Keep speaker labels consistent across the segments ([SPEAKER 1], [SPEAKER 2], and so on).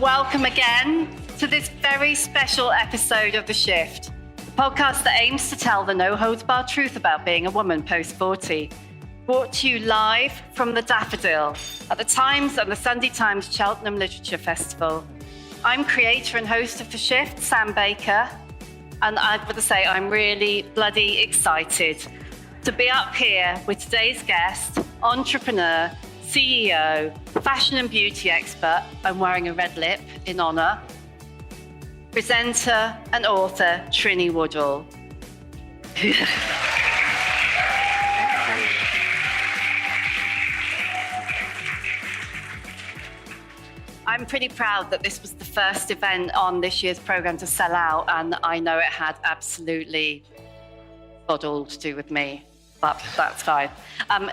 [SPEAKER 1] Welcome again to this very special episode of The Shift, the podcast that aims to tell the no-holds-barred truth about being a woman post-40. Brought to you live from the Daffodil at the Times and the Sunday Times Cheltenham Literature Festival. I'm creator and host of The Shift, Sam Baker, and I've got to say I'm really bloody excited to be up here with today's guest, entrepreneur, CEO, fashion and beauty expert, I'm wearing a red lip in honour, presenter and author, Trinny Woodall. I'm pretty proud that this was the first event on this year's programme to sell out, and I know it had absolutely God all to do with me. But that's fine.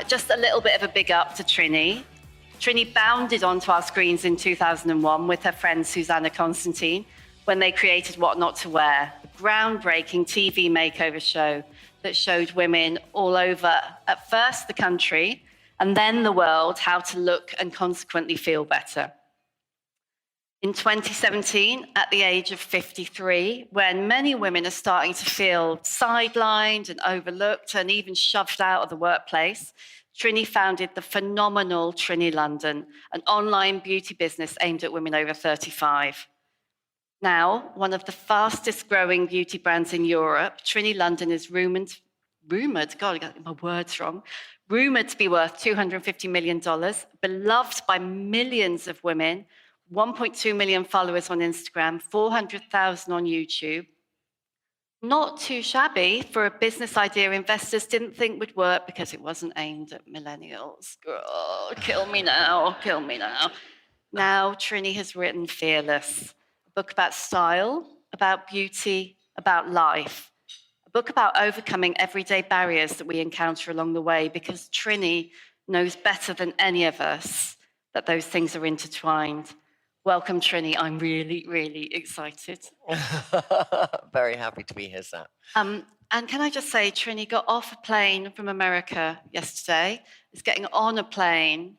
[SPEAKER 1] Just a little bit of a big up to Trinny. Trinny bounded onto our screens in 2001 with her friend Susannah Constantine when they created What Not to Wear, a groundbreaking TV makeover show that showed women all over, at first the country, and then the world, how to look and consequently feel better. In 2017, at the age of 53, when many women are starting to feel sidelined and overlooked and even shoved out of the workplace, Trinny founded the phenomenal Trinny London, an online beauty business aimed at women over 35. Now, one of the fastest growing beauty brands in Europe, Trinny London is rumored, God, I got my words wrong, rumored to be worth $250 million, beloved by millions of women, 1.2 million followers on Instagram, 400,000 on YouTube. Not too shabby for a business idea investors didn't think would work because it wasn't aimed at millennials. Oh, kill me now, kill me now. Now Trinny has written Fearless, a book about style, about beauty, about life. A book about overcoming everyday barriers that we encounter along the way, because Trinny knows better than any of us that those things are intertwined. Welcome, Trinny. I'm really, really excited.
[SPEAKER 2] Very happy to be here, Sam.
[SPEAKER 1] And can I just say, Trinny got off a plane from America yesterday, is getting on a plane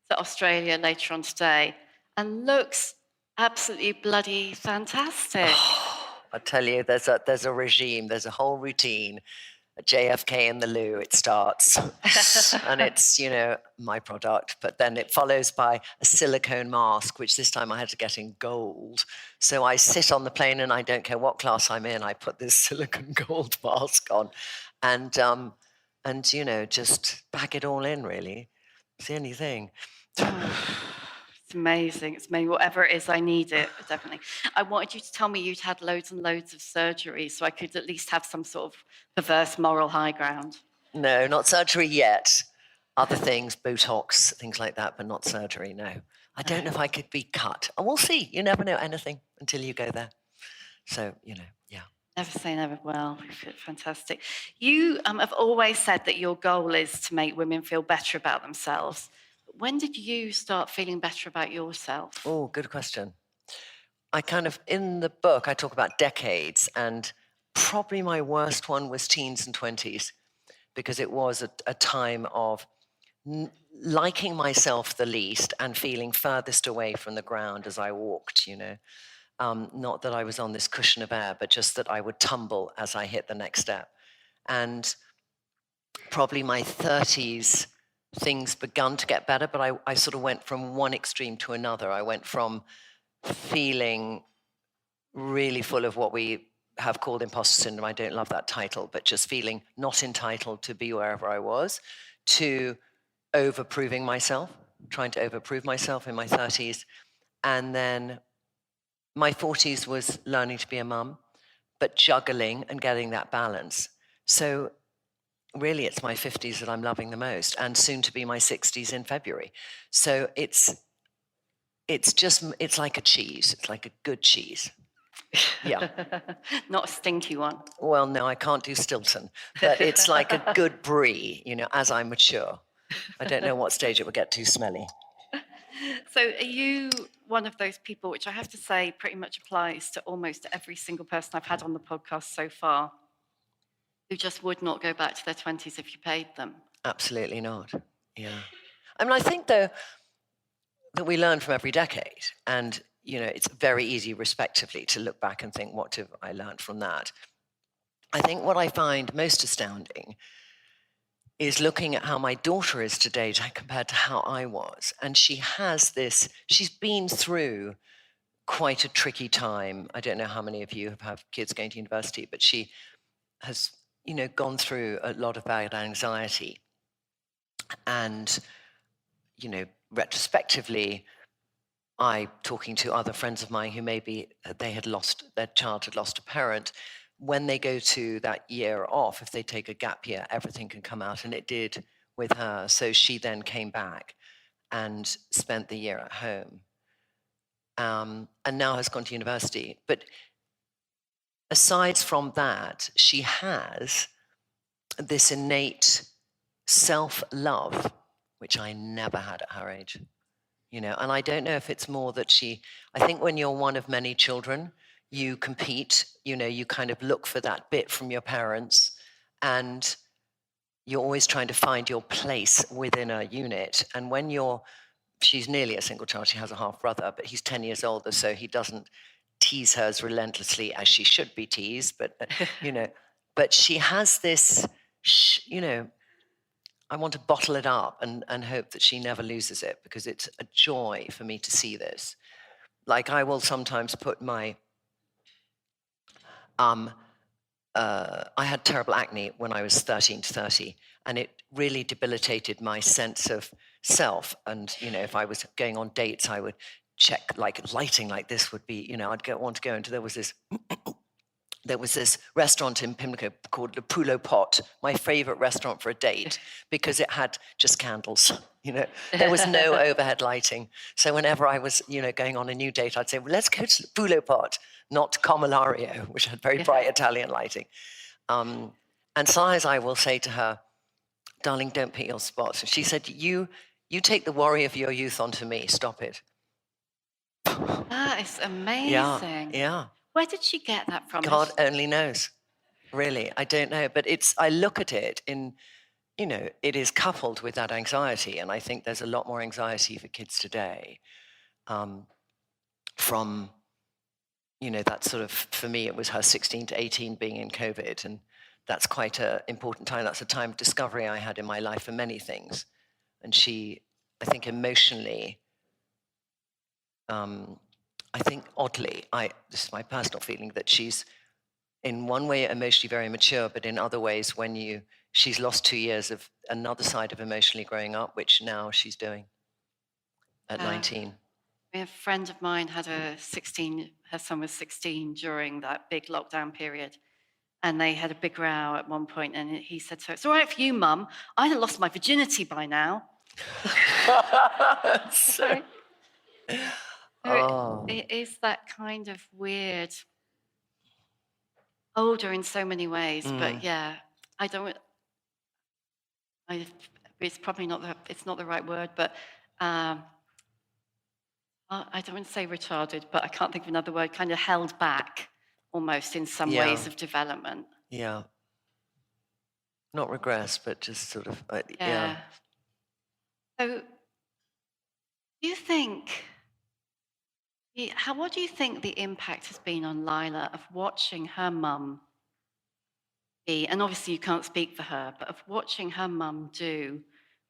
[SPEAKER 1] to Australia later on today, and looks absolutely bloody fantastic.
[SPEAKER 2] I tell you, there's a regime, there's a whole routine. At JFK in the loo, it starts. And it's, my product. But then it follows by a silicone mask, which this time I had to get in gold. So I sit on the plane and I don't care what class I'm in, I put this silicone gold mask on. And just pack it all in, really. It's the only thing.
[SPEAKER 1] It's amazing. It's amazing. Whatever it is, I need it, definitely. I wanted you to tell me you'd had loads and loads of surgery so I could at least have some sort of perverse moral high ground.
[SPEAKER 2] No, not surgery yet. Other things, Botox, things like that, but not surgery, no. I don't know if I could be cut. And we'll see. You never know anything until you go there. So, yeah.
[SPEAKER 1] Never say never. Well, fantastic. You have always said that your goal is to make women feel better about themselves. When did you start feeling better about yourself?
[SPEAKER 2] Oh, good question. In the book, I talk about decades, and probably my worst one was teens and 20s, because it was a time of liking myself the least and feeling furthest away from the ground as I walked, Not that I was on this cushion of air, but just that I would tumble as I hit the next step. And probably my 30s, things begun to get better, but I sort of went from one extreme to another. I went from feeling really full of what we have called imposter syndrome. I don't love that title, but just feeling not entitled to be wherever I was, to overproving myself, trying to overprove myself in my 30s. And then my 40s was learning to be a mum, but juggling and getting that balance. So really, it's my 50s that I'm loving the most, and soon to be my 60s in February. So it's like a cheese. It's like a good cheese. Yeah.
[SPEAKER 1] Not a stinky one.
[SPEAKER 2] Well, no, I can't do Stilton, but it's like a good brie, as I mature. I don't know what stage it will get too smelly.
[SPEAKER 1] So are you one of those people, which I have to say pretty much applies to almost every single person I've had on the podcast so far, who just would not go back to their 20s if you paid them?
[SPEAKER 2] Absolutely not. Yeah. I mean, I think, though, that we learn from every decade. And it's very easy, respectively, to look back and think, what have I learned from that? I think what I find most astounding is looking at how my daughter is today compared to how I was. And she's been through quite a tricky time. I don't know how many of you have kids going to university, but she has, gone through a lot of bad anxiety. And, retrospectively, talking to other friends of mine who maybe their child had lost a parent, when they go to that year off, if they take a gap year, everything can come out, and it did with her. So she then came back and spent the year at home, and now has gone to university. But aside from that, she has this innate self-love, which I never had at her age. And I don't know if it's more that I think when you're one of many children, you compete, you kind of look for that bit from your parents, and you're always trying to find your place within a unit. And when she's nearly a single child, she has a half brother, but he's 10 years older, so he doesn't tease her as relentlessly as she should be teased, but, but she has this, I want to bottle it up and hope that she never loses it, because it's a joy for me to see this. Like, I will sometimes put I had terrible acne when I was 13 to 30, and it really debilitated my sense of self. And, if I was going on dates, I would check, like, lighting like this would be, I'd want to go into, there was this restaurant in Pimlico called Le Poulet Pot, my favorite restaurant for a date, because it had just candles. There was no overhead lighting. So whenever I was, going on a new date, I'd say, well, let's go to Le Poulet Pot, not Comolario, which had very bright Italian lighting. And sometimes I will say to her, darling, don't pick your spots. And she said, you take the worry of your youth onto me. Stop it.
[SPEAKER 1] That is amazing.
[SPEAKER 2] Yeah.
[SPEAKER 1] Where did she get that from?
[SPEAKER 2] God only knows. Really, I don't know. But I look at it it is coupled with that anxiety. And I think there's a lot more anxiety for kids today from, that sort of, for me, it was her 16 to 18 being in COVID. And that's quite an important time. That's a time of discovery I had in my life for many things. And she, I think emotionally, I think oddly, this is my personal feeling, that she's in one way emotionally very mature, but in other ways, she's lost 2 years of another side of emotionally growing up, which now she's doing at 19.
[SPEAKER 1] A friend of mine had her son was 16 during that big lockdown period. And they had a big row at one point, and he said to her, "It's all right for you, Mum. I'd have lost my virginity by now." So, it is that kind of weird, older in so many ways, but yeah, it's probably it's not the right word, but I don't want to say retarded, but I can't think of another word, kind of held back almost in some ways of development.
[SPEAKER 2] Yeah. Not regress, but just sort of,
[SPEAKER 1] yeah. So, do you think, what do you think the impact has been on Lila of watching her mum be, and obviously you can't speak for her, but of watching her mum do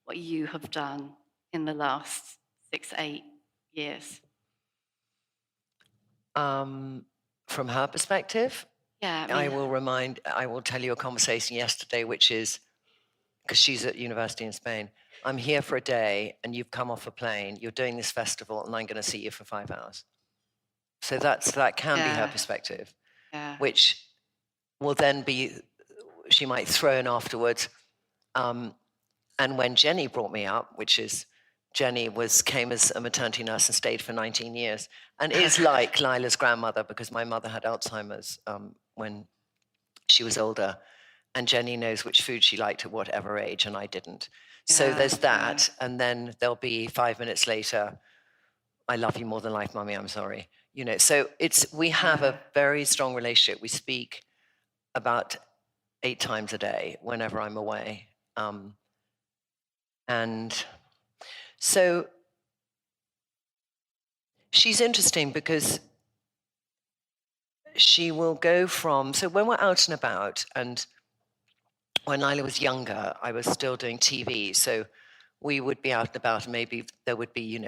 [SPEAKER 1] what you have done in the last 6, 8 years?
[SPEAKER 2] From her perspective,
[SPEAKER 1] Yeah,
[SPEAKER 2] I will tell you a conversation yesterday, which is, because she's at university in Spain, I'm here for a day and you've come off a plane, you're doing this festival, and I'm going to see you for 5 hours. So that can be her perspective, which will then be, she might throw in afterwards. And when Jenny brought me up, Jenny came as a maternity nurse and stayed for 19 years, and is like Lila's grandmother, because my mother had Alzheimer's when she was older, and Jenny knows which food she liked at whatever age, and I didn't. So there's that, and then there'll be 5 minutes later, I love you more than life, Mummy, I'm sorry. So we have a very strong relationship. We speak about 8 times a day whenever I'm away. And so She's interesting because she will go from, so when we're out and about, and when Lila was younger, I was still doing TV, so we would be out and about, and maybe there would be,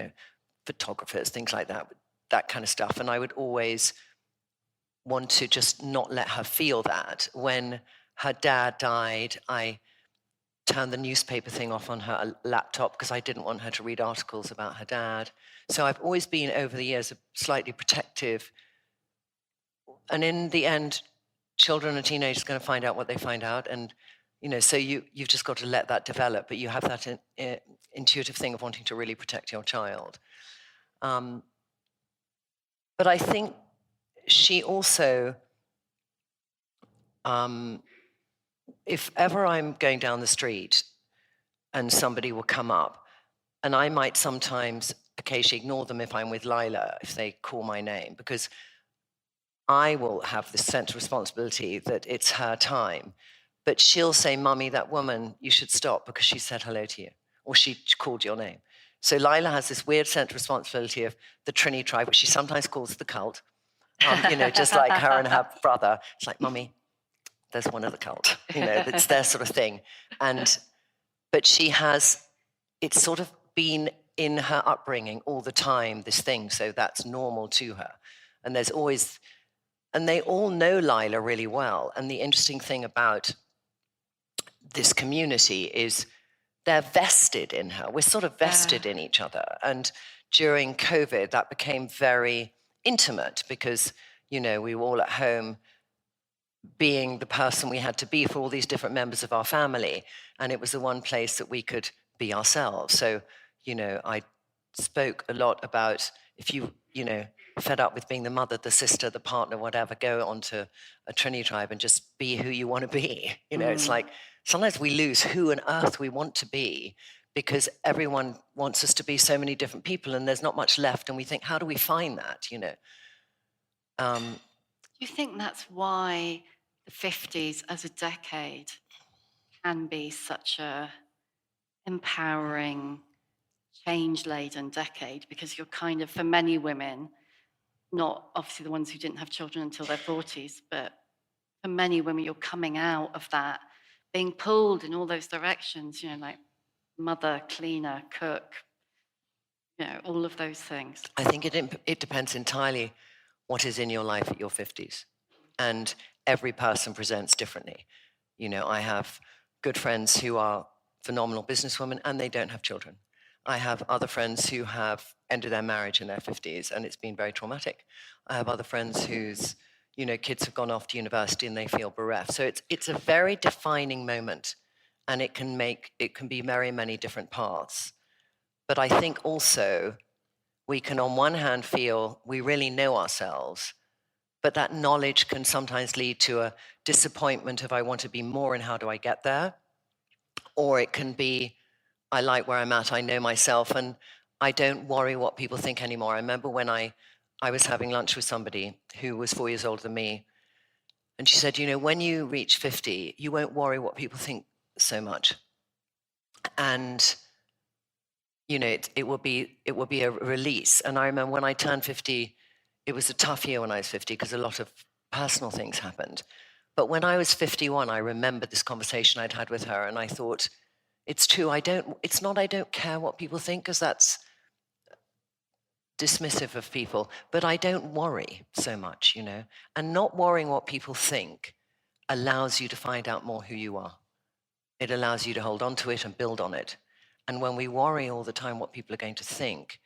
[SPEAKER 2] photographers, things like that, that kind of stuff. And I would always want to just not let her feel that. When her dad died, I turned the newspaper thing off on her laptop because I didn't want her to read articles about her dad. So I've always been, over the years, slightly protective. And in the end, children and teenagers are going to find out what they find out. And, so you've just got to let that develop. But you have that intuitive thing of wanting to really protect your child. But I think she also, if ever I'm going down the street and somebody will come up, and I might sometimes occasionally ignore them if I'm with Lila, if they call my name, because I will have this sense of responsibility that it's her time. But she'll say, "Mummy, that woman, you should stop because she said hello to you, or she called your name." So Lila has this weird sense of responsibility of the Trinny tribe, which she sometimes calls the cult. Just like her and her brother. It's like, "Mummy, there's one of the cult." It's their sort of thing. But she has, it's sort of been in her upbringing all the time, this thing, so that's normal to her. And there's always, and they all know Lila really well. And the interesting thing about this community is they're vested in her. We're sort of vested in each other. And during COVID, that became very intimate because, we were all at home being the person we had to be for all these different members of our family. And it was the one place that we could be ourselves. So, I spoke a lot about if you, fed up with being the mother, the sister, the partner, whatever, go onto a Trinny tribe and just be who you want to be. It's like sometimes we lose who on earth we want to be because everyone wants us to be so many different people and there's not much left. And we think, how do we find that,
[SPEAKER 1] Do you think that's why the 50s as a decade can be such a empowering, change-laden decade? Because you're kind of, for many women, not obviously the ones who didn't have children until their 40s, but for many women, you're coming out of that, being pulled in all those directions, like mother, cleaner, cook, all of those things.
[SPEAKER 2] I think it depends entirely what is in your life at your 50s. And every person presents differently. I have good friends who are phenomenal businesswomen and they don't have children. I have other friends who have ended their marriage in their 50s and it's been very traumatic. I have other friends whose, kids have gone off to university and they feel bereft. So it's a very defining moment and it can be very many different paths. But I think also we can on one hand feel we really know ourselves, but that knowledge can sometimes lead to a disappointment of I want to be more and how do I get there? Or it can be, I like where I'm at, I know myself, and I don't worry what people think anymore. I remember when I was having lunch with somebody who was 4 years older than me, and she said, when you reach 50, you won't worry what people think so much. And, it will be a release. And I remember when I turned 50, it was a tough year when I was 50 because a lot of personal things happened. But when I was 51, I remembered this conversation I'd had with her, and I thought, it's true, I don't care what people think, because that's dismissive of people, but I don't worry so much, And not worrying what people think allows you to find out more who you are. It allows you to hold on to it and build on it. And when we worry all the time what people are going to think,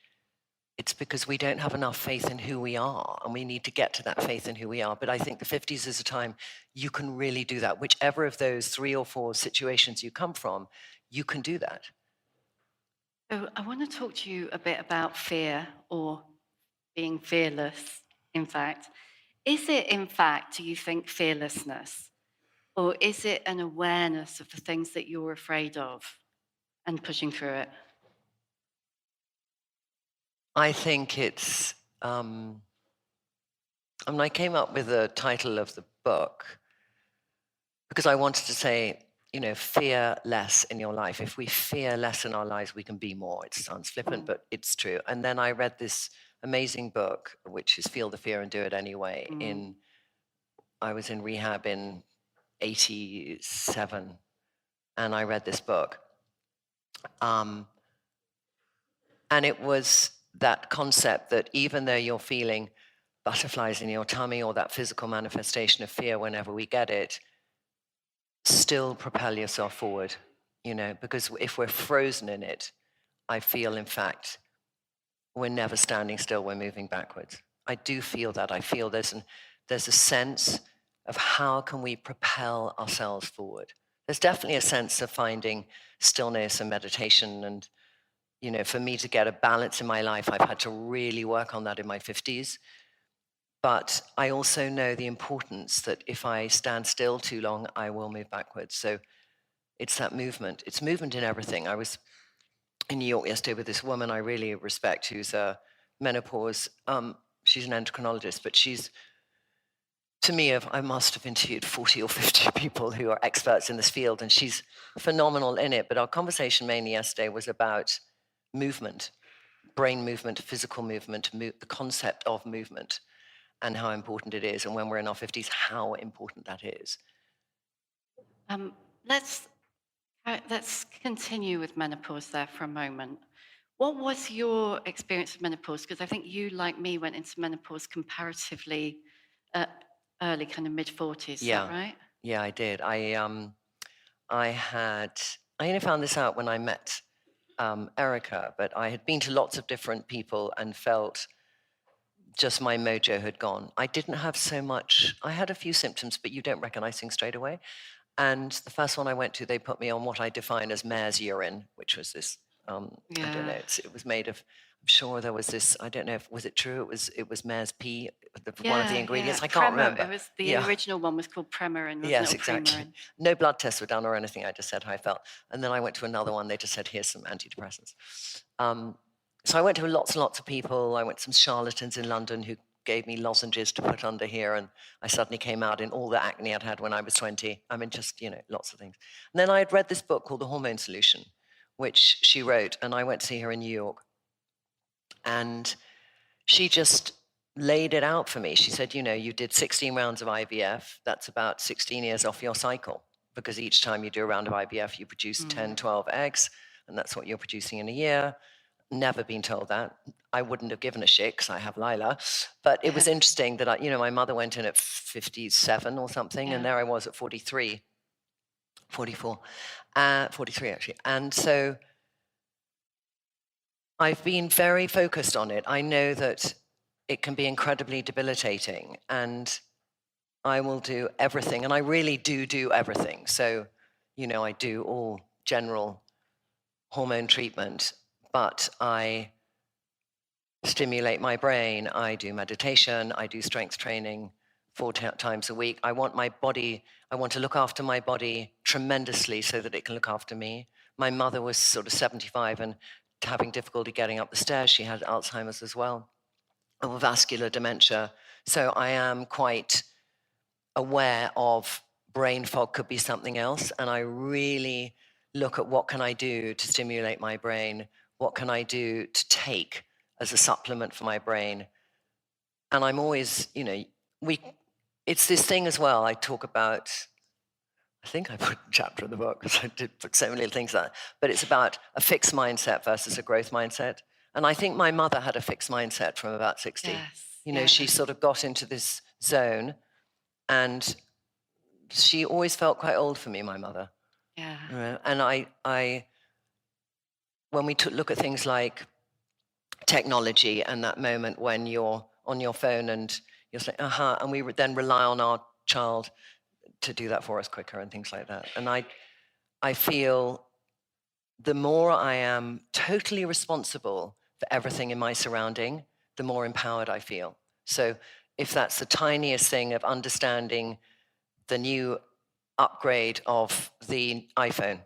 [SPEAKER 2] it's because we don't have enough faith in who we are, and we need to get to that faith in who we are. But I think the 50s is a time you can really do that. Whichever of those 3 or 4 situations you come from, you can do that.
[SPEAKER 1] So I want to talk to you a bit about fear, or being fearless, in fact. Is it, in fact, do you think, fearlessness? Or is it an awareness of the things that you're afraid of and pushing through it?
[SPEAKER 2] I think it's, I came up with the title of the book because I wanted to say, fear less in your life. If we fear less in our lives, we can be more. It sounds flippant, but it's true. And then I read this amazing book, which is Feel the Fear and Do It Anyway. I was in rehab in 87, and I read this book. And it was that concept that even though you're feeling butterflies in your tummy or that physical manifestation of fear whenever we get it, still propel yourself forward, because if we're frozen in it, I feel, in fact, we're never standing still, we're moving backwards. I do feel that. I feel there's a sense of how can we propel ourselves forward. There's definitely a sense of finding stillness and meditation. And, for me to get a balance in my life, I've had to really work on that in my 50s. But I also know the importance that if I stand still too long, I will move backwards. So it's that movement. It's movement in everything. I was in New York yesterday with this woman I really respect who's a menopause. She's an endocrinologist, but she's, to me, I must have interviewed 40 or 50 people who are experts in this field, and she's phenomenal in it. But our conversation mainly yesterday was about movement, brain movement, physical movement, the concept of movement, and how important it is. And when we're in our 50s, how important that is.
[SPEAKER 1] Let's continue with menopause there for a moment. What was your experience of menopause? Because I think you, like me, went into menopause comparatively early, kind of mid-40s. Is that right?
[SPEAKER 2] Yeah, I did. I only found this out when I met Erica, but I had been to lots of different people and felt just my mojo had gone. I didn't have so much. I had a few symptoms, but you don't recognize things straight away. And the first one I went to, they put me on what I define as mare's urine, which was this, I don't know, it was made of, I'm sure there was this, I don't know if, was it true? It was mare's pee, one of the ingredients, I can't remember.
[SPEAKER 1] It was the original one was called Premarin, wasn't
[SPEAKER 2] yes,
[SPEAKER 1] it?
[SPEAKER 2] Exactly. No blood tests were done or anything, I just said how I felt. And then I went to another one, they just said, here's some antidepressants. So I went to lots and lots of people. I went to some charlatans in London who gave me lozenges to put under here, and I suddenly came out in all the acne I'd had when I was 20. I mean, just, lots of things. And then I had read this book called The Hormone Solution, which she wrote, and I went to see her in New York. And she just laid it out for me. She said, you did 16 rounds of IVF. That's about 16 years off your cycle, because each time you do a round of IVF, you produce 10, 12 eggs, and that's what you're producing in a year. Never been told that. I wouldn't have given a shit because I have Lila. But it was interesting that, my mother went in at 57 or something, and there I was at 43, 44, 43 actually. And so I've been very focused on it. I know that it can be incredibly debilitating, and I will do everything. And I really do everything. So, I do all general hormone treatment, but I stimulate my brain. I do meditation. I do strength training 4 times a week. I want to look after my body tremendously so that it can look after me. My mother was sort of 75 and having difficulty getting up the stairs. She had Alzheimer's as well, or vascular dementia. So I am quite aware of brain fog could be something else. And I really look at what can I do to stimulate my brain? What can I do to take as a supplement for my brain? And I'm always, it's this thing as well. I talk about, I think I put a chapter in the book because I did put so many little things there, but it's about a fixed mindset versus a growth mindset. And I think my mother had a fixed mindset from about 60. She sort of got into this zone, and she always felt quite old for me, my mother.
[SPEAKER 1] Yeah.
[SPEAKER 2] And when we look at things like technology and that moment when you're on your phone and you're saying, and we then rely on our child to do that for us quicker and things like that. And I feel the more I am totally responsible for everything in my surrounding, the more empowered I feel. So if that's the tiniest thing of understanding the new upgrade of the iPhone.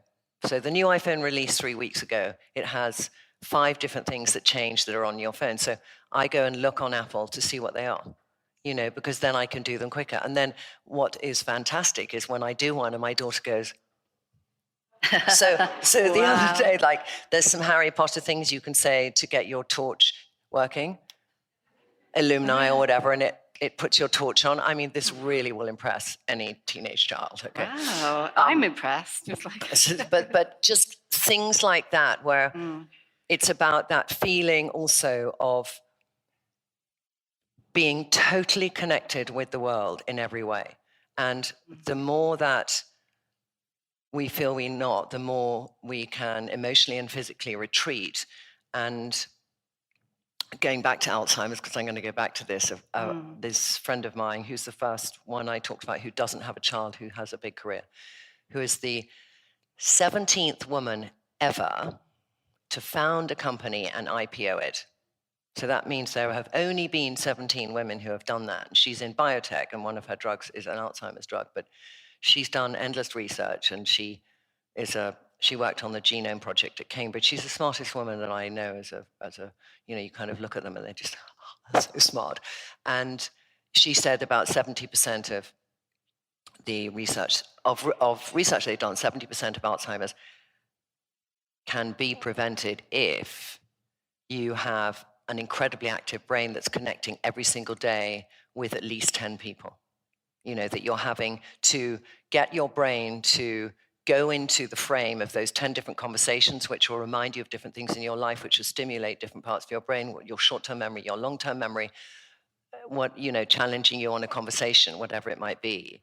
[SPEAKER 2] So the new iPhone released 3 weeks ago. It has 5 different things that change that are on your phone. So I go and look on Apple to see what they are, because then I can do them quicker. And then what is fantastic is when I do one and my daughter goes, so the other day, there's some Harry Potter things you can say to get your torch working. alumni or whatever, and it puts your torch on. I mean, this really will impress any teenage child. Okay.
[SPEAKER 1] Wow, I'm impressed. Just like
[SPEAKER 2] but just things like that, where it's about that feeling also of being totally connected with the world in every way. And the more that we feel we're not, the more we can emotionally and physically retreat. And going back to Alzheimer's, because I'm going to go back to this, this friend of mine, who's the first one I talked about, who doesn't have a child, who has a big career, who is the 17th woman ever to found a company and IPO it. So that means there have only been 17 women who have done that. She's in biotech, and one of her drugs is an Alzheimer's drug, but she's done endless research, and she worked on the Genome Project at Cambridge. She's the smartest woman that I know as a you kind of look at them and they're just so smart. And she said about 70% of the research they've done, 70% of Alzheimer's can be prevented if you have an incredibly active brain that's connecting every single day with at least 10 people. That you're having to get your brain to go into the frame of those 10 different conversations, which will remind you of different things in your life, which will stimulate different parts of your brain, your short-term memory, your long-term memory, challenging you on a conversation, whatever it might be.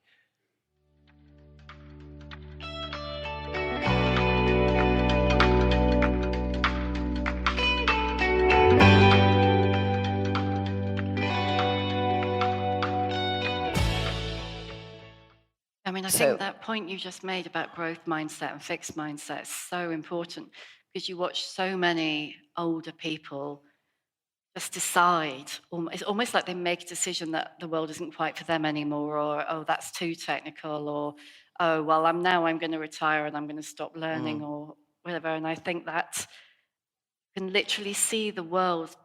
[SPEAKER 1] I mean, I think that point you just made about growth mindset and fixed mindset is so important, because you watch so many older people just decide, it's almost like they make a decision that the world isn't quite for them anymore, or, oh, that's too technical, or, oh, well, I'm going to retire and I'm going to stop learning, or whatever. And I think that you can literally see the world,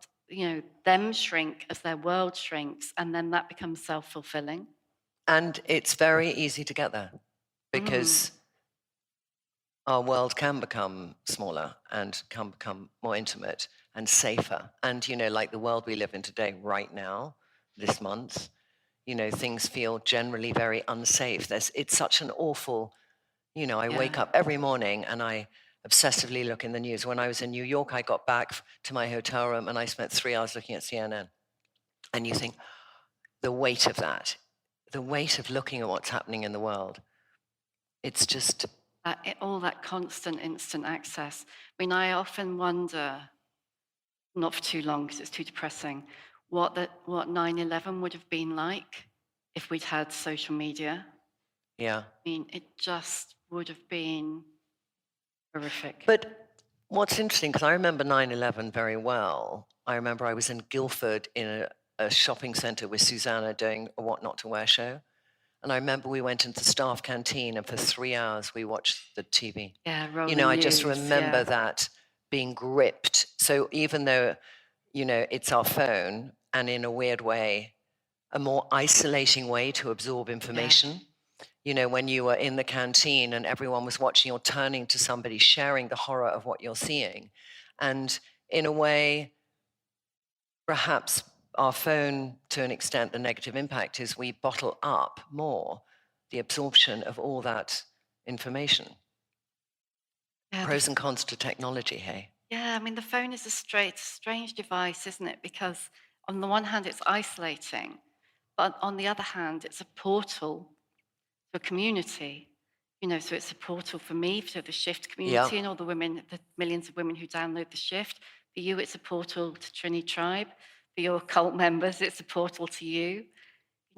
[SPEAKER 1] them shrink as their world shrinks, and then that becomes self-fulfilling.
[SPEAKER 2] And it's very easy to get there, because our world can become smaller and can become more intimate and safer. And, like the world we live in today, right now, this month, things feel generally very unsafe. It's such an awful, I wake up every morning and I obsessively look in the news. When I was in New York, I got back to my hotel room and I spent 3 hours looking at CNN. And you think, the weight of that, the weight of looking at what's happening in the world, it's just...
[SPEAKER 1] all that constant instant access. I mean, I often wonder, not for too long because it's too depressing, what 9/11 would have been like if we'd had social media.
[SPEAKER 2] Yeah.
[SPEAKER 1] I mean, it just would have been horrific.
[SPEAKER 2] But what's interesting, because I remember 9/11 very well. I remember I was in Guildford in a shopping centre with Susannah doing a What Not to Wear show. And I remember we went into the staff canteen and for 3 hours we watched the TV.
[SPEAKER 1] Yeah, rolling
[SPEAKER 2] I
[SPEAKER 1] news,
[SPEAKER 2] just remember that being gripped. So even though, it's our phone, and in a weird way, a more isolating way to absorb information. When you were in the canteen and everyone was watching or turning to somebody, sharing the horror of what you're seeing. And in a way, perhaps our phone, to an extent, the negative impact is we bottle up more the absorption of all that information. Yeah, pros and cons to technology, hey?
[SPEAKER 1] Yeah, I mean, the phone is a strange device, isn't it? Because on the one hand, it's isolating, but on the other hand, it's a portal to a community. So it's a portal for me, for the Shift community, and all the millions of women who download the Shift. For you, it's a portal to Trinny Tribe. For your cult members, it's a portal to you.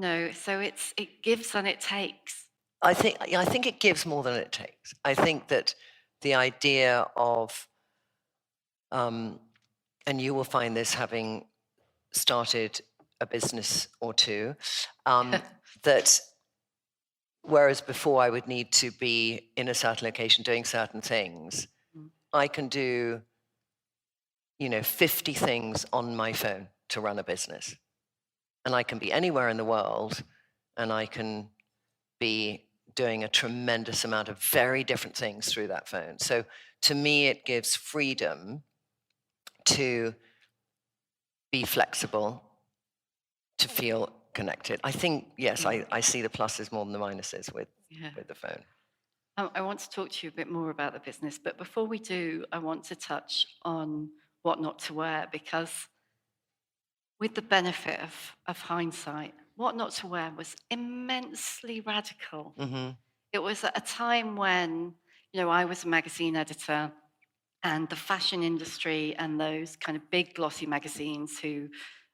[SPEAKER 1] So it gives and it takes.
[SPEAKER 2] I think it gives more than it takes. I think that the idea of, and you will find this having started a business or two, that whereas before I would need to be in a certain location doing certain things, I can do, 50 things on my phone to run a business. And I can be anywhere in the world, and I can be doing a tremendous amount of very different things through that phone. So to me, it gives freedom to be flexible, to feel connected. I think, yes, I see the pluses more than the minuses with the phone.
[SPEAKER 1] I want to talk to you a bit more about the business, but before we do, I want to touch on what not to wear, because with the benefit of hindsight, what not to wear was immensely radical.
[SPEAKER 2] Mm-hmm.
[SPEAKER 1] It was at a time when, I was a magazine editor, and the fashion industry and those kind of big glossy magazines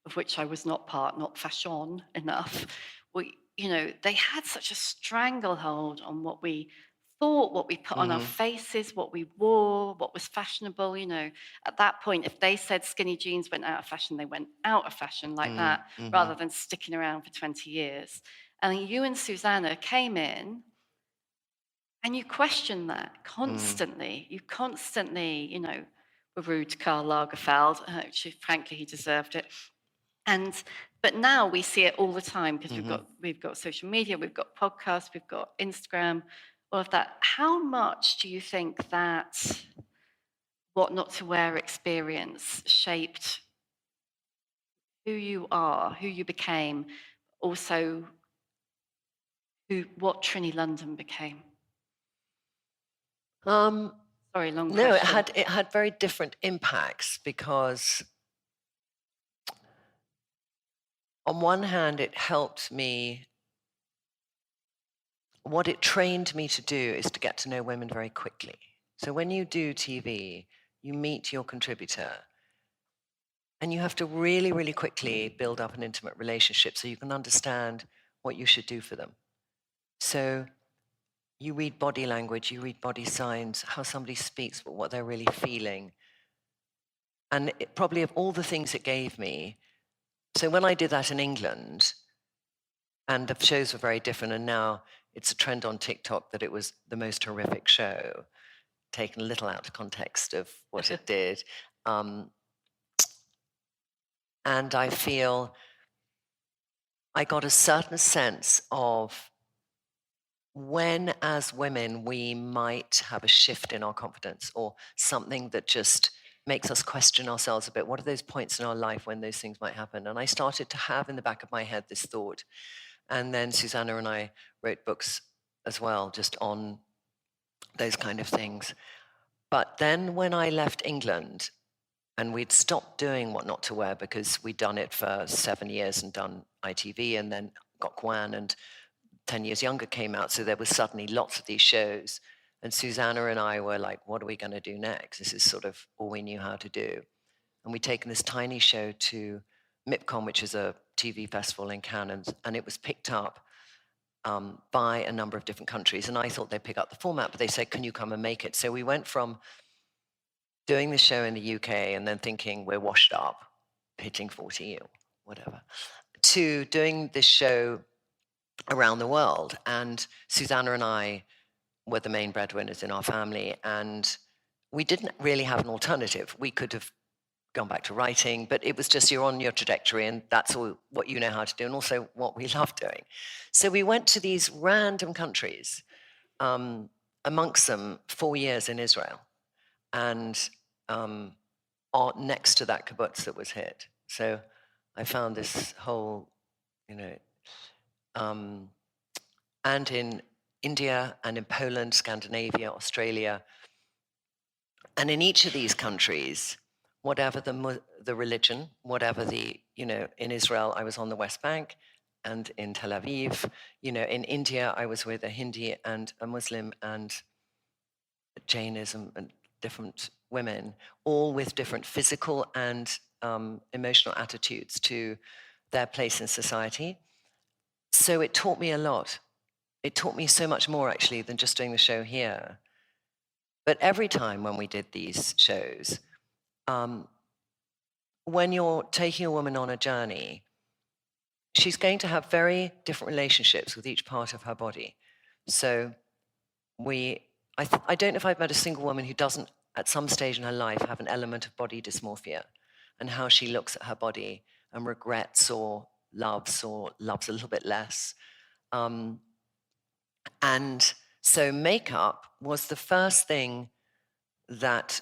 [SPEAKER 1] of which I was not part, not fashion enough, they had such a stranglehold on what we thought, what we put on our faces, what we wore, what was fashionable. At that point, if they said skinny jeans went out of fashion, they went out of fashion like that, rather than sticking around for 20 years. And you and Susannah came in and you question that constantly. You constantly, were rude to Karl Lagerfeld. Actually, frankly, he deserved it. But now we see it all the time, because we've got social media, we've got podcasts, we've got Instagram, all of that. How much do you think that what not to wear experience shaped who you are, who you became, also what Trinny London became? Sorry, long question.
[SPEAKER 2] No, it had very different impacts, because on one hand, it helped me. What it trained me to do is to get to know women very quickly. So when you do TV, you meet your contributor, and you have to really, really quickly build up an intimate relationship so you can understand what you should do for them. So you read body language, you read body signs, how somebody speaks, but what they're really feeling. And probably of all the things it gave me, so when I did that in England, and the shows were very different, and now it's a trend on TikTok that it was the most horrific show, taken a little out of context of what it did. And I feel I got a certain sense of when, as women, we might have a shift in our confidence, or something that just makes us question ourselves a bit. What are those points in our life when those things might happen? And I started to have in the back of my head this thought. And then Susannah and I wrote books as well, just on those kind of things. But then when I left England, and we'd stopped doing What Not to Wear, because we'd done it for 7 years and done ITV, and then got Gwen, and 10 Years Younger came out. So there was suddenly lots of these shows. And Susannah and I were like, what are we going to do next? This is sort of all we knew how to do. And we'd taken this tiny show to MIPCOM, which is a TV festival in Cannes, and it was picked up by a number of different countries. And I thought they'd pick up the format, but they said, can you come and make it? So we went from doing the show in the UK and then thinking we're washed up, hitting 40 or whatever, to doing this show around the world. And Susannah and I were the main breadwinners in our family, and we didn't really have an alternative. We could have gone back to writing, but it was just, you're on your trajectory, and that's all what you know how to do, and also what we love doing. So we went to these random countries, amongst them 4 years in Israel, and next to that kibbutz that was hit. So I found this whole, and in India and in Poland, Scandinavia, Australia. And in each of these countries, whatever the religion, whatever in Israel, I was on the West Bank, and in Tel Aviv, in India, I was with a Hindi and a Muslim and Jainism and different women, all with different physical and emotional attitudes to their place in society. So it taught me a lot. It taught me so much more, actually, than just doing the show here. But every time when we did these shows, when you're taking a woman on a journey, she's going to have very different relationships with each part of her body. So I don't know if I've met a single woman who doesn't, at some stage in her life, have an element of body dysmorphia, and how she looks at her body and regrets or loves a little bit less. And so makeup was the first thing that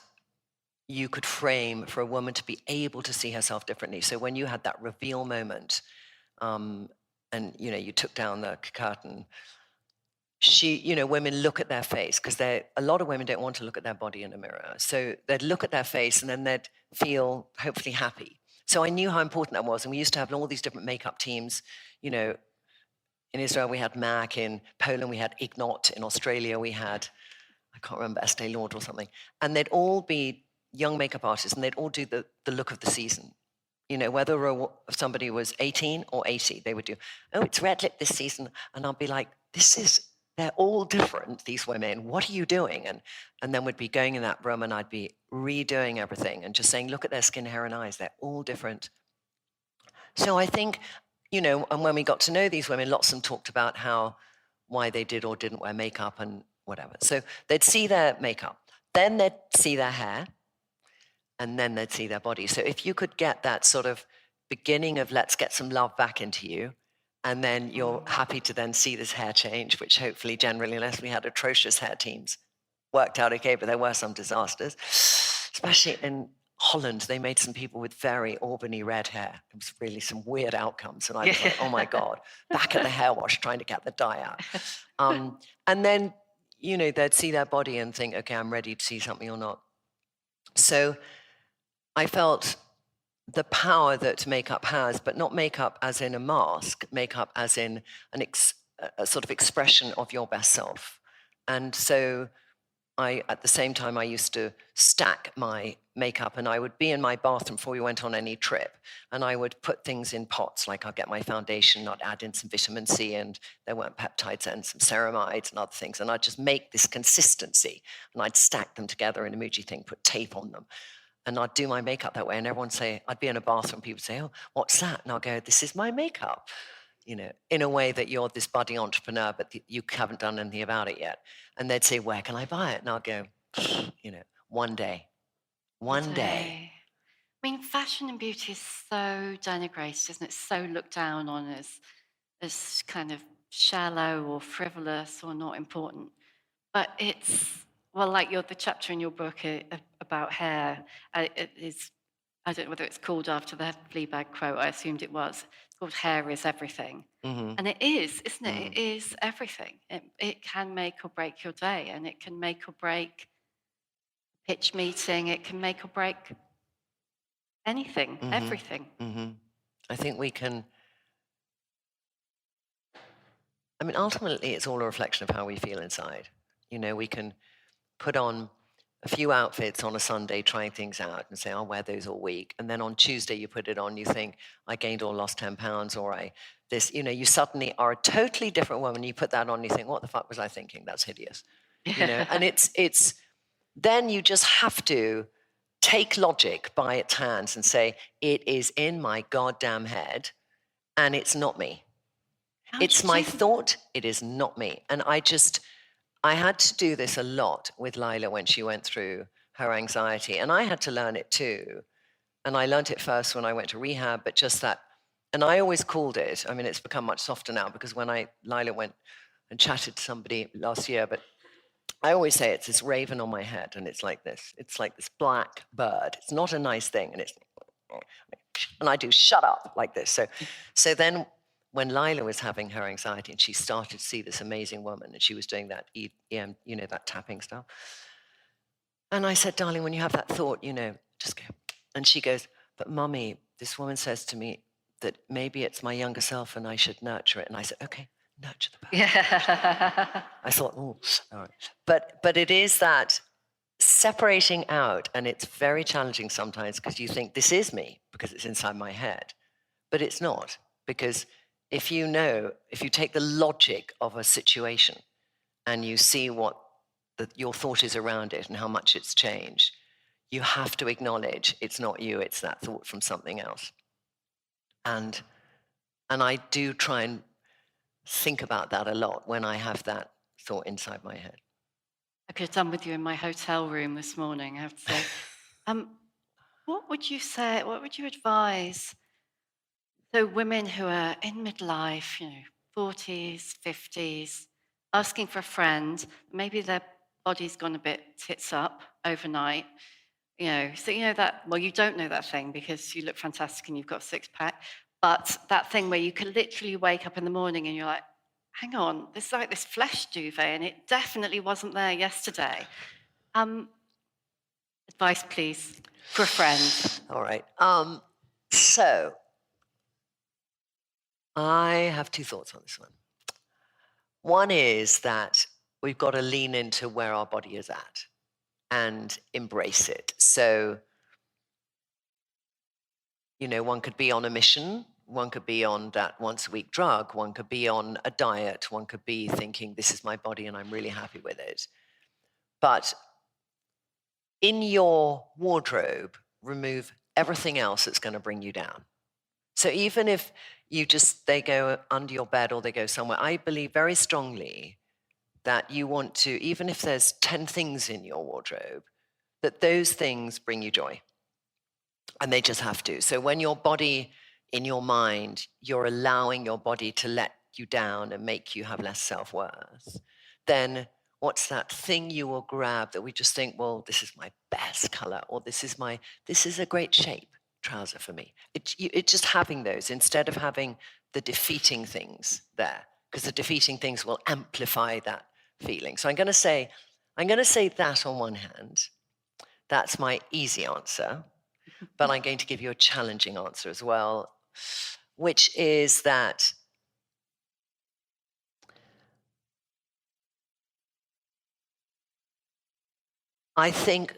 [SPEAKER 2] you could frame for a woman to be able to see herself differently. So when you had that reveal moment, and you took down the curtain, women look at their face, because a lot of women don't want to look at their body in a mirror. So they'd look at their face and then they'd feel hopefully happy. So I knew how important that was. And we used to have all these different makeup teams. In Israel, we had MAC. In Poland, we had Ignot. In Australia, we had, I can't remember, Estee Lauder or something. And they'd all be young makeup artists, and they'd all do the look of the season. Whether somebody was 18 or 80, they would do, oh, it's red lip this season. And I'll be like, they're all different, these women. What are you doing? And then we'd be going in that room and I'd be redoing everything and just saying, look at their skin, hair, and eyes. They're all different. So I think, and when we got to know these women, lots of them talked about why they did or didn't wear makeup and whatever. So they'd see their makeup, then they'd see their hair, and then they'd see their body. So if you could get that sort of beginning of let's get some love back into you, and then you're happy to then see this hair change, which hopefully generally, unless we had atrocious hair teams, worked out okay, but there were some disasters. Especially in Holland, they made some people with very auburny red hair. It was really some weird outcomes. And I was like, oh my God, back at the hair wash trying to get the dye out. And then, they'd see their body and think, okay, I'm ready to see something or not. So I felt the power that makeup has, but not makeup as in a mask, makeup as in a sort of expression of your best self. And so at the same time, I used to stack my makeup, and I would be in my bathroom before we went on any trip, and I would put things in pots, like I'll get my foundation, I'd add in some vitamin C, and there weren't peptides and some ceramides and other things, and I'd just make this consistency, and I'd stack them together in a Muji thing, put tape on them, and I'd do my makeup that way, and everyone say, I'd be in a bathroom, people say, oh, what's that? And I'll go, this is my makeup. In a way that you're this budding entrepreneur, but you haven't done anything about it yet. And they'd say, where can I buy it? And I'll go, one day. One day.
[SPEAKER 1] I mean, fashion and beauty is so denigrated, isn't it? So looked down on as kind of shallow or frivolous or not important. But it's, well, like the chapter in your book about hair, it is, I don't know whether it's called after the Fleabag quote, I assumed it was. It's called Hair is Everything. Mm-hmm. And it is, isn't it? Mm-hmm. It is everything. It can make or break your day, and it can make or break a pitch meeting. It can make or break anything, mm-hmm. everything.
[SPEAKER 2] Mm-hmm. I think we can, ultimately, it's all a reflection of how we feel inside. We can put on a few outfits on a Sunday, trying things out and say, I'll wear those all week. And then on Tuesday, you put it on, you think, I gained or lost 10 pounds, or you suddenly are a totally different woman. You put that on, you think, what the fuck was I thinking? That's hideous. And it's, then you just have to take logic by its hands and say, it is in my goddamn head, and it's not me. It's my thought, it is not me. And I had to do this a lot with Lila when she went through her anxiety. And I had to learn it too. And I learned it first when I went to rehab, but just that, and I always called it, it's become much softer now, because when Lila went and chatted to somebody last year, but I always say it's this raven on my head, and it's like this black bird. It's not a nice thing, and I do shut up like this. So then when Lila was having her anxiety and she started to see this amazing woman, and she was doing that EM, that tapping stuff. And I said, darling, when you have that thought, just go. And she goes, but Mummy, this woman says to me that maybe it's my younger self and I should nurture it. And I said, okay, nurture the bird. Yeah. I thought, oh, all right. But it is that separating out, and it's very challenging sometimes, because you think this is me because it's inside my head, but it's not, because if you take the logic of a situation and you see what your thought is around it and how much it's changed, you have to acknowledge it's not you, it's that thought from something else. And I do try and think about that a lot when I have that thought inside my head.
[SPEAKER 1] I could have done with you in my hotel room this morning, I have to say. What would you say, what would you advise? So women who are in midlife, 40s, 50s, asking for a friend, maybe their body's gone a bit tits up overnight, so that, well, you don't know that thing because you look fantastic and you've got a six-pack, But that thing where you can literally wake up in the morning and you're like, hang on, this is like this flesh duvet and it definitely wasn't there yesterday. Advice, please, for a friend.
[SPEAKER 2] All right. So I have two thoughts on this one. One is that we've got to lean into where our body is at and embrace it. So, one could be on a mission, one could be on that once a week drug, one could be on a diet, one could be thinking, this is my body and I'm really happy with it. But in your wardrobe, remove everything else that's going to bring you down. So even if they go under your bed or they go somewhere, I believe very strongly that you want to, even if there's 10 things in your wardrobe, that those things bring you joy. And they just have to. So when your body, in your mind, you're allowing your body to let you down and make you have less self-worth, then what's that thing you will grab that we just think, well, this is my best color, or this is a great shape trouser for me. It's just having those instead of having the defeating things there, because the defeating things will amplify that feeling. So I'm going to say that on one hand, that's my easy answer, but I'm going to give you a challenging answer as well, which is that I think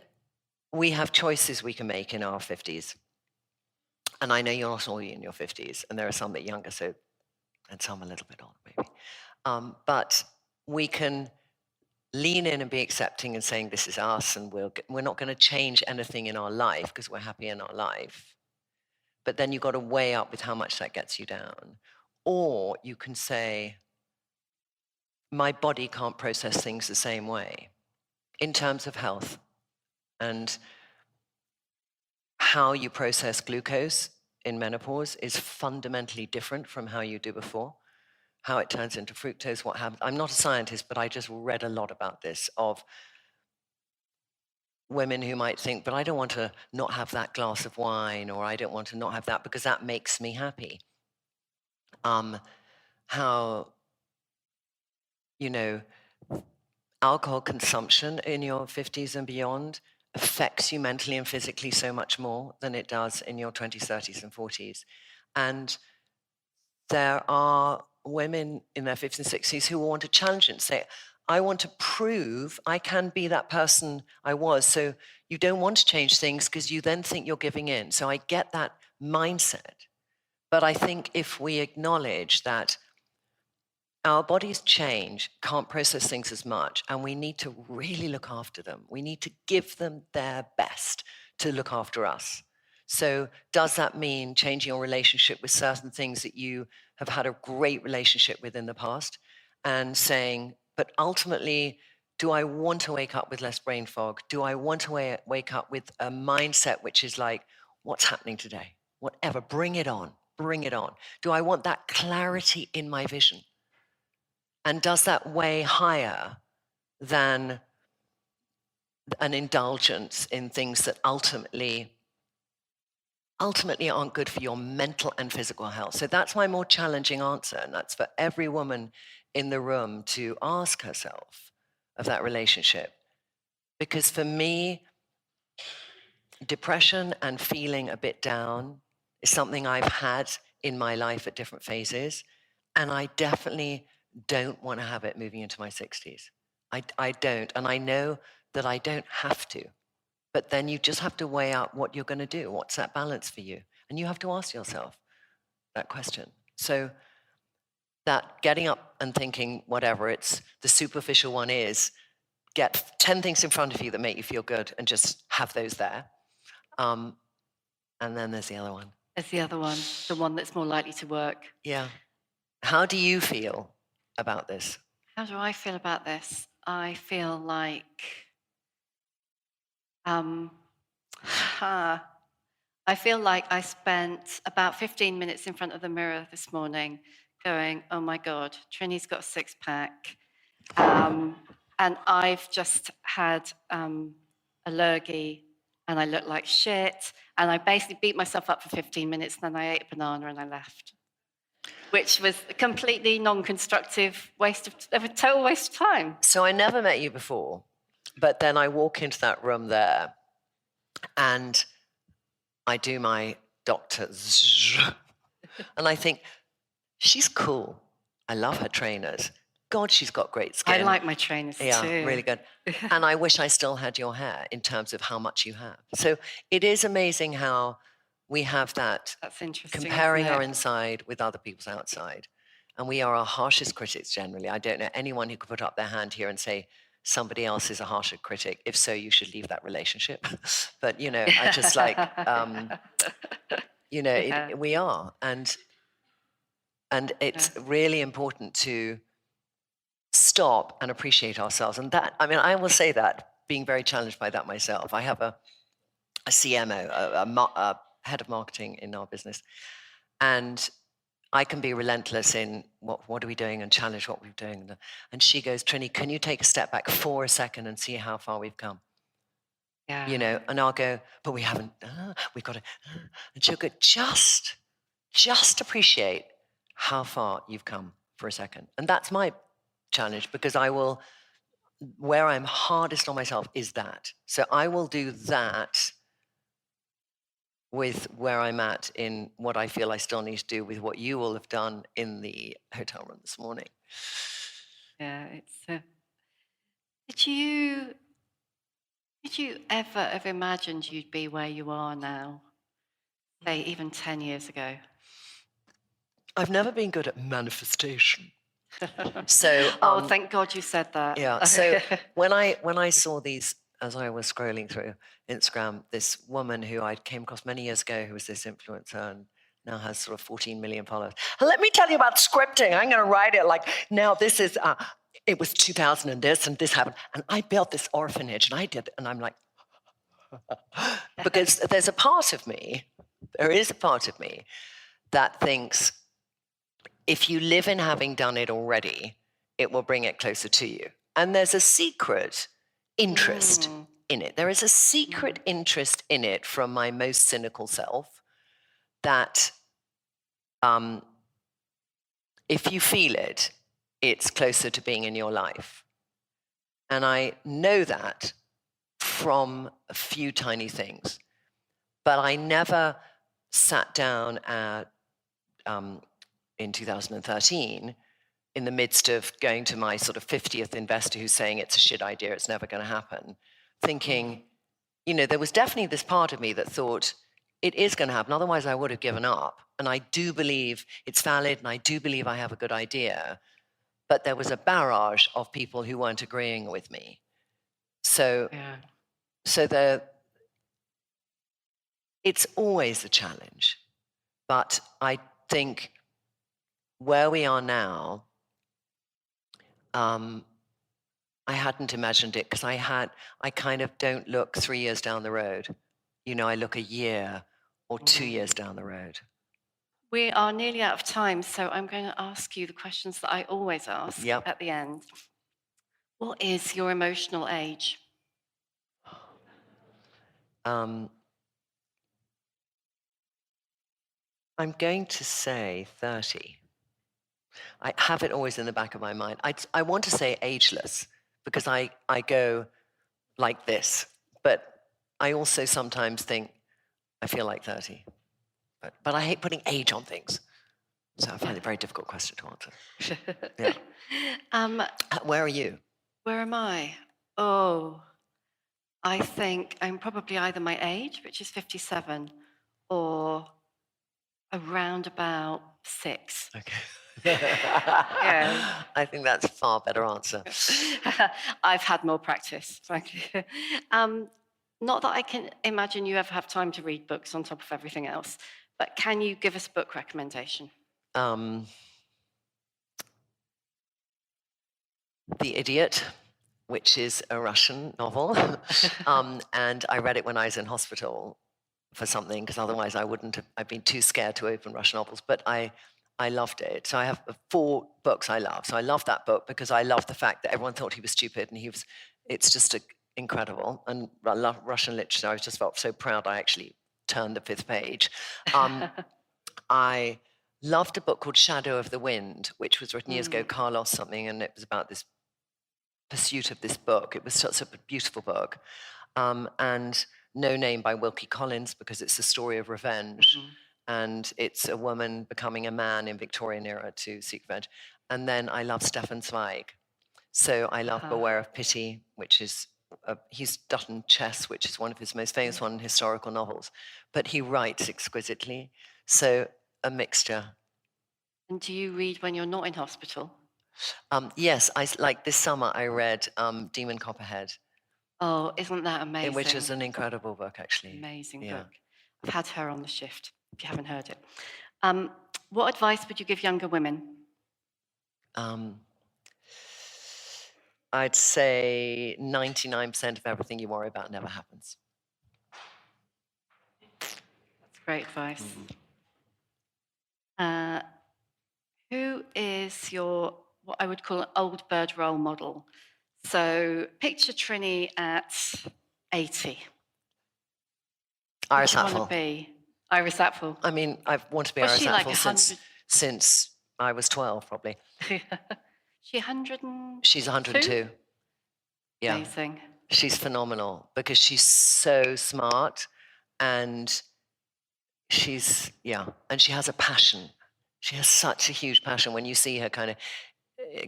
[SPEAKER 2] we have choices we can make in our 50s. And I know you're not all in your 50s, and there are some that are younger, and some a little bit older, maybe. But we can lean in and be accepting and saying, this is us, and we're not going to change anything in our life because we're happy in our life. But then you've got to weigh up with how much that gets you down. Or you can say, my body can't process things the same way in terms of health. And how you process glucose in menopause is fundamentally different from how you do before. How it turns into fructose, what happens. I'm not a scientist, but I just read a lot about this, of women who might think, but I don't want to not have that glass of wine, or I don't want to not have that because that makes me happy. How, alcohol consumption in your 50s and beyond affects you mentally and physically so much more than it does in your 20s, 30s, and 40s. And there are women in their 50s and 60s who want to challenge it and say, I want to prove I can be that person I was. So you don't want to change things because you then think you're giving in. So I get that mindset. But I think if we acknowledge that our bodies change, can't process things as much, and we need to really look after them. We need to give them their best to look after us. So does that mean changing your relationship with certain things that you have had a great relationship with in the past, and saying, but ultimately, do I want to wake up with less brain fog? Do I want to wake up with a mindset which is like, what's happening today? Whatever, bring it on, bring it on. Do I want that clarity in my vision? And does that weigh higher than an indulgence in things that ultimately aren't good for your mental and physical health? So that's my more challenging answer. And that's for every woman in the room to ask herself of that relationship. Because for me, depression and feeling a bit down is something I've had in my life at different phases. And I definitely don't want to have it moving into my 60s. I don't. And I know that I don't have to. But then you just have to weigh out what you're going to do. What's that balance for you? And you have to ask yourself that question. So that getting up and thinking, whatever, it's the superficial one is, get 10 things in front of you that make you feel good and just have those there. And then there's the other one.
[SPEAKER 1] There's the other one, the one that's more likely to work.
[SPEAKER 2] Yeah. How do you feel about this?
[SPEAKER 1] How do I feel about this? I feel like I feel like I spent about 15 minutes in front of the mirror this morning going, oh my God, Trinny's got a six-pack. And I've just had a lurgy and I looked like shit. And I basically beat myself up for 15 minutes, and then I ate a banana and I left, which was a completely non-constructive a total waste of time.
[SPEAKER 2] So I never met you before, but then I walk into that room there and I do my doctor's and I think, she's cool. I love her trainers. God, she's got great skin.
[SPEAKER 1] I like my trainers too.
[SPEAKER 2] Yeah, really good. And I wish I still had your hair in terms of how much you have. So it is amazing how we have that
[SPEAKER 1] That's interesting.
[SPEAKER 2] comparing our inside with other people's outside. And we are our harshest critics generally. I don't know anyone who could put up their hand here and say somebody else is a harsher critic. If so, you should leave that relationship. But, I just like, we are. And it's really important to stop and appreciate ourselves. And that, I will say that, being very challenged by that myself. I have a CMO, a head of marketing in our business. And I can be relentless in what are we doing and challenge what we're doing. And she goes, Trinny, can you take a step back for a second and see how far we've come?
[SPEAKER 1] Yeah.
[SPEAKER 2] And I'll go, but we haven't, we've got to, and she'll go, just appreciate how far you've come for a second. And that's my challenge, because where I'm hardest on myself is that. So I will do that with where I'm at in what I feel I still need to do with what you all have done in the hotel room this morning.
[SPEAKER 1] Yeah, it's. Did you ever have imagined you'd be where you are now, say even 10 years ago?
[SPEAKER 2] I've never been good at manifestation. So,
[SPEAKER 1] thank God you said that.
[SPEAKER 2] Yeah. So when I saw these, as I was scrolling through Instagram, this woman who I came across many years ago, who was this influencer and now has sort of 14 million followers. And let me tell you about scripting. I'm going to write it like, now this is, it was 2000 and this happened. And I built this orphanage and I did, and I'm like, because there is a part of me that thinks, if you live in having done it already, it will bring it closer to you. And there's a secret interest in it. There is a secret interest in it from my most cynical self that if you feel it, it's closer to being in your life. And I know that from a few tiny things. But I never sat down in 2013 in the midst of going to my sort of 50th investor who's saying it's a shit idea, it's never going to happen, thinking, there was definitely this part of me that thought it is going to happen, otherwise I would have given up. And I do believe it's valid, and I do believe I have a good idea. But there was a barrage of people who weren't agreeing with me. So it's always a challenge. But I think where we are now, I hadn't imagined it, because I kind of don't look 3 years down the road. I look a year or 2 years down the road.
[SPEAKER 1] We are nearly out of time, so I'm going to ask you the questions that I always ask at the end. What is your emotional age?
[SPEAKER 2] I'm going to say 30. I have it always in the back of my mind. I want to say ageless, because I go like this, but I also sometimes think I feel like 30. But I hate putting age on things. So I find it a very difficult question to answer. Yeah. Where are you?
[SPEAKER 1] Where am I? Oh, I think I'm probably either my age, which is 57, or around about 6.
[SPEAKER 2] Okay. Yeah. I think that's a far better answer.
[SPEAKER 1] I've had more practice, frankly. Not that I can imagine you ever have time to read books on top of everything else, but can you give us a book recommendation?
[SPEAKER 2] The Idiot, which is a Russian novel. And I read it when I was in hospital for something, because otherwise I've been too scared to open Russian novels, but I loved it. So I have 4 books I love. So I love that book because I love the fact that everyone thought he was stupid, and it's just incredible. And I love Russian literature. I just felt so proud I actually turned the 5th page. I loved a book called Shadow of the Wind, which was written years ago, Carlos something, and it was about this pursuit of this book. It was such a beautiful book. And No Name by Wilkie Collins, because it's a story of revenge. And it's a woman becoming a man in Victorian era to seek revenge. And then I love Stefan Zweig. So I love Beware of Pity, which is, he's done Chess, which is one of his most famous historical novels. But he writes exquisitely. So a mixture.
[SPEAKER 1] And do you read when you're not in hospital?
[SPEAKER 2] Yes, like this summer I read Demon Copperhead.
[SPEAKER 1] Oh, isn't that amazing?
[SPEAKER 2] Which is an incredible book, actually.
[SPEAKER 1] Amazing book. I've had her on the shift, if you haven't heard it. What advice would you give younger women?
[SPEAKER 2] I'd say 99% of everything you worry about never happens.
[SPEAKER 1] That's great advice. Who is your, what I would call an old bird role model? So picture Trinny at 80.
[SPEAKER 2] Iris
[SPEAKER 1] What do you
[SPEAKER 2] Apfel.
[SPEAKER 1] want to be? Iris Apfel.
[SPEAKER 2] I mean, I've wanted to be
[SPEAKER 1] Was
[SPEAKER 2] Iris
[SPEAKER 1] she like
[SPEAKER 2] Apfel since I was 12, probably.
[SPEAKER 1] She 100 and...
[SPEAKER 2] She's 102. Yeah.
[SPEAKER 1] Amazing.
[SPEAKER 2] She's phenomenal because she's so smart and she's, and she has a passion. She has such a huge passion when you see her kind of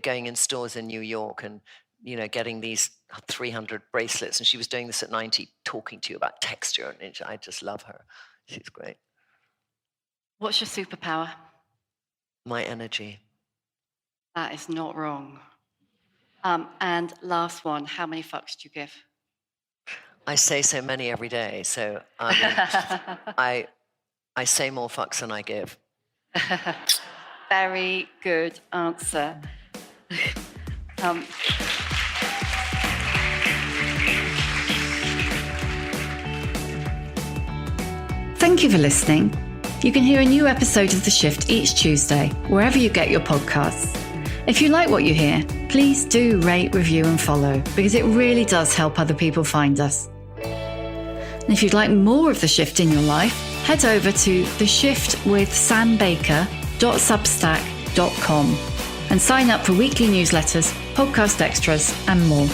[SPEAKER 2] going in stores in New York and, you know, getting these 300 bracelets. And she was doing this at 90, talking to you about texture. And I just love her. She's great.
[SPEAKER 1] What's your superpower?
[SPEAKER 2] My energy.
[SPEAKER 1] That is not wrong. And last one, how many fucks do you give?
[SPEAKER 2] I say so many every day. So I say more fucks than I give.
[SPEAKER 1] Very good answer. Thank you for listening. You can hear a new episode of The Shift each Tuesday, wherever you get your podcasts. If you like what you hear, please do rate, review and follow, because it really does help other people find us. And if you'd like more of The Shift in your life, head over to theshiftwithsambaker.substack.com and sign up for weekly newsletters, podcast extras and more.